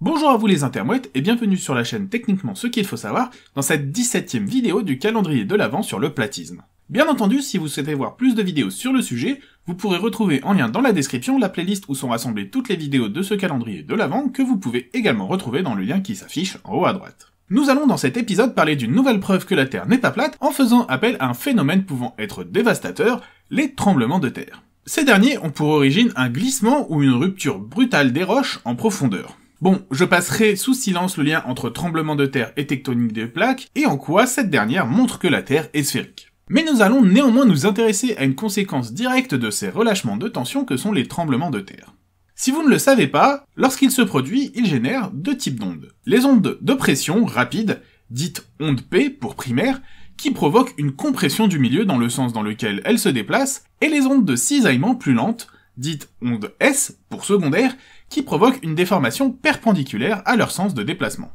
Bonjour à vous les intermouettes et bienvenue sur la chaîne Techniquement ce qu'il faut savoir dans cette 17ème vidéo du calendrier de l'Avent sur le platisme. Bien entendu, si vous souhaitez voir plus de vidéos sur le sujet, vous pourrez retrouver en lien dans la description la playlist où sont rassemblées toutes les vidéos de ce calendrier de l'Avent que vous pouvez également retrouver dans le lien qui s'affiche en haut à droite. Nous allons dans cet épisode parler d'une nouvelle preuve que la Terre n'est pas plate en faisant appel à un phénomène pouvant être dévastateur, les tremblements de terre. Ces derniers ont pour origine un glissement ou une rupture brutale des roches en profondeur. Bon, je passerai sous silence le lien entre tremblement de terre et tectonique des plaques, et en quoi cette dernière montre que la Terre est sphérique. Mais nous allons néanmoins nous intéresser à une conséquence directe de ces relâchements de tension que sont les tremblements de terre. Si vous ne le savez pas, lorsqu'il se produit, il génère deux types d'ondes. Les ondes de pression rapide, dites ondes P pour primaire, qui provoquent une compression du milieu dans le sens dans lequel elles se déplacent, et les ondes de cisaillement plus lentes, dites ondes S pour secondaire, qui provoquent une déformation perpendiculaire à leur sens de déplacement.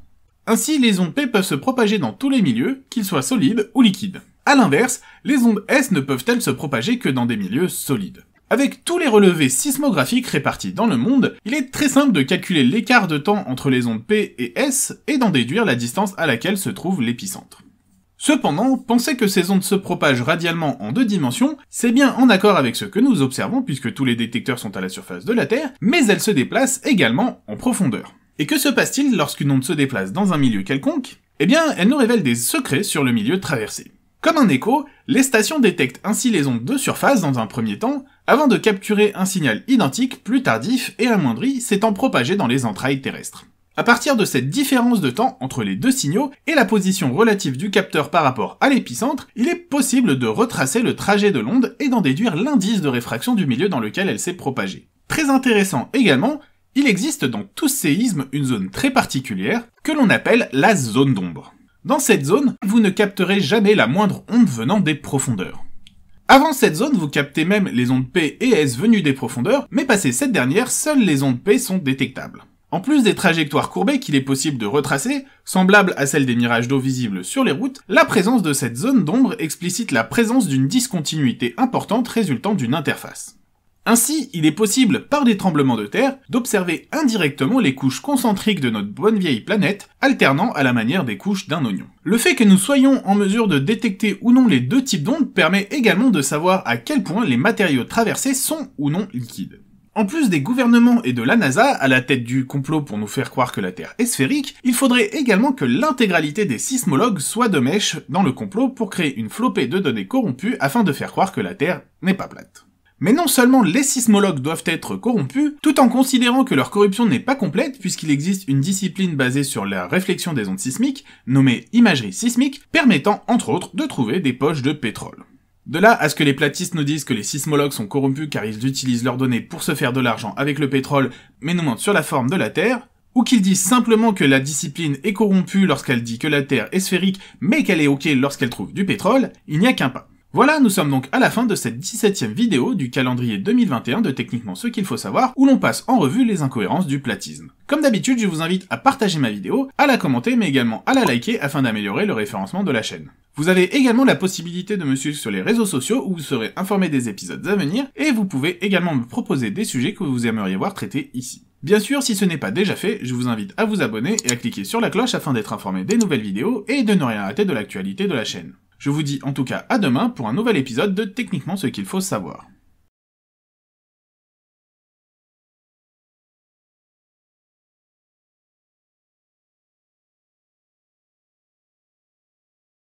Ainsi, les ondes P peuvent se propager dans tous les milieux, qu'ils soient solides ou liquides. A l'inverse, les ondes S ne peuvent-elles se propager que dans des milieux solides. Avec tous les relevés sismographiques répartis dans le monde, il est très simple de calculer l'écart de temps entre les ondes P et S et d'en déduire la distance à laquelle se trouve l'épicentre. Cependant, penser que ces ondes se propagent radialement en deux dimensions, c'est bien en accord avec ce que nous observons puisque tous les détecteurs sont à la surface de la Terre, mais elles se déplacent également en profondeur. Et que se passe-t-il lorsqu'une onde se déplace dans un milieu quelconque? Eh bien, elle nous révèle des secrets sur le milieu traversé. Comme un écho, les stations détectent ainsi les ondes de surface dans un premier temps, avant de capturer un signal identique, plus tardif et amoindri, s'étant propagé dans les entrailles terrestres. À partir de cette différence de temps entre les deux signaux et la position relative du capteur par rapport à l'épicentre, il est possible de retracer le trajet de l'onde et d'en déduire l'indice de réfraction du milieu dans lequel elle s'est propagée. Très intéressant également, il existe dans tout séisme une zone très particulière que l'on appelle la zone d'ombre. Dans cette zone, vous ne capterez jamais la moindre onde venant des profondeurs. Avant cette zone, vous captez même les ondes P et S venues des profondeurs, mais passé cette dernière, seules les ondes P sont détectables. En plus des trajectoires courbées qu'il est possible de retracer, semblables à celles des mirages d'eau visibles sur les routes, la présence de cette zone d'ombre explicite la présence d'une discontinuité importante résultant d'une interface. Ainsi, il est possible, par des tremblements de terre, d'observer indirectement les couches concentriques de notre bonne vieille planète, alternant à la manière des couches d'un oignon. Le fait que nous soyons en mesure de détecter ou non les deux types d'ondes permet également de savoir à quel point les matériaux traversés sont ou non liquides. En plus des gouvernements et de la NASA, à la tête du complot pour nous faire croire que la Terre est sphérique, il faudrait également que l'intégralité des sismologues soit de mèche dans le complot pour créer une flopée de données corrompues afin de faire croire que la Terre n'est pas plate. Mais non seulement les sismologues doivent être corrompus, tout en considérant que leur corruption n'est pas complète puisqu'il existe une discipline basée sur la réflexion des ondes sismiques, nommée imagerie sismique, permettant entre autres de trouver des poches de pétrole. De là à ce que les platistes nous disent que les sismologues sont corrompus car ils utilisent leurs données pour se faire de l'argent avec le pétrole, mais nous mentent sur la forme de la Terre, ou qu'ils disent simplement que la discipline est corrompue lorsqu'elle dit que la Terre est sphérique, mais qu'elle est ok lorsqu'elle trouve du pétrole, il n'y a qu'un pas. Voilà, nous sommes donc à la fin de cette 17ème vidéo du calendrier 2021 de Techniquement ce qu'il faut savoir, où l'on passe en revue les incohérences du platisme. Comme d'habitude, je vous invite à partager ma vidéo, à la commenter, mais également à la liker afin d'améliorer le référencement de la chaîne. Vous avez également la possibilité de me suivre sur les réseaux sociaux où vous serez informé des épisodes à venir, et vous pouvez également me proposer des sujets que vous aimeriez voir traités ici. Bien sûr, si ce n'est pas déjà fait, je vous invite à vous abonner et à cliquer sur la cloche afin d'être informé des nouvelles vidéos et de ne rien rater de l'actualité de la chaîne. Je vous dis en tout cas à demain pour un nouvel épisode de Techniquement ce qu'il faut savoir.